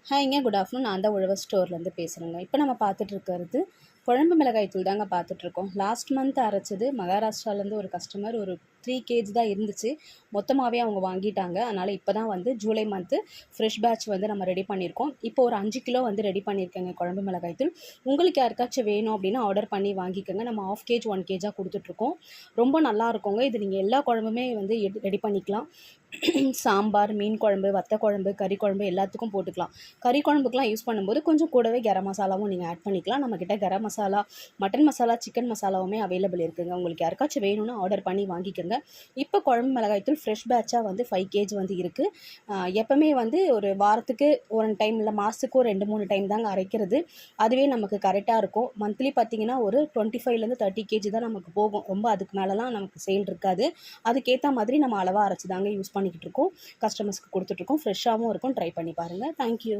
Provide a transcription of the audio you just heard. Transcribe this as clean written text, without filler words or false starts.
ஹாய்ங்க, good afternoon. நான் தான் உழவர் ஸ்டோர்லேருந்து பேசுகிறேங்க. இப்போ நம்ம பார்த்துட்டு இருக்கிறது குழம்பு மிளகாய் தூள் தாங்க பார்த்துட்ருக்கோம். லாஸ்ட் மந்த் அரைச்சது மகாராஷ்டிராலேருந்து ஒரு கஸ்டமர் ஒரு 3 kg தான் இருந்துச்சு. மொத்தமாகவே அவங்க வாங்கிட்டாங்க. அதனால் இப்போ தான் வந்து ஜூலை மந்த்து ஃப்ரெஷ் பேட்ச் வந்து நம்ம ரெடி பண்ணியிருக்கோம். இப்போ ஒரு 5 கிலோ வந்து ரெடி பண்ணியிருக்கேங்க குழம்பு மிளகாய் தூள். உங்களுக்கு யாருக்காச்சும் வேணும் அப்படின்னா ஆர்டர் பண்ணி வாங்கிக்கோங்க. நம்ம 1/2 kg 1 kg கொடுத்துட்ருக்கோம். ரொம்ப நல்லா இருக்குங்க. இது நீங்கள் எல்லா குழம்புமே வந்து ரெடி பண்ணிக்கலாம். சாம்பார், மீன் குழம்பு, வத்த குழம்பு, கறி குழம்பு எல்லாத்துக்கும் போட்டுக்கலாம். கறி குழம்புக்கெலாம் யூஸ் பண்ணும்போது கொஞ்சம் கூடவே கரம் மசாலாவும் நீங்கள் ஆட் பண்ணிக்கலாம். நம்மக்கிட்ட கரம் மசாலா, மட்டன் மசாலா, சிக்கன் மசாலாவுமே அவைலபிள் இருக்குதுங்க. உங்களுக்கு யாருக்காச்சும் வேணும்னா ஆர்டர் பண்ணி வாங்கிக்கோங்க. இப்போ குழம்பு மிளகாய்த்தூள் ஃப்ரெஷ் பேட்சாக வந்து 5 kg வந்து இருக்குது. எப்போவுமே வந்து ஒரு வாரத்துக்கு 1 டைம் இல்லை மாதத்துக்கு ஒரு 2-3 டைம் தாங்க அரைக்கிறது. அதுவே நமக்கு கரெக்டாக இருக்கும். மந்த்லி பார்த்திங்கன்னா ஒரு 25 30 kg தான் நமக்கு போகும். ரொம்ப அதுக்கு மேலெலாம் நமக்கு சேல் இருக்காது. அதுக்கேற்ற மாதிரி நம்ம அளவாக அரைச்சி தாங்க யூஸ் பண்ணிக்கிட்டு இருக்கோம். கஸ்டமர்ஸ்க்கு கொடுத்துட்ருக்கோம். ஃப்ரெஷ்ஷாகவும் இருக்கும். ட்ரை பண்ணி பாருங்கள். தேங்க்யூ.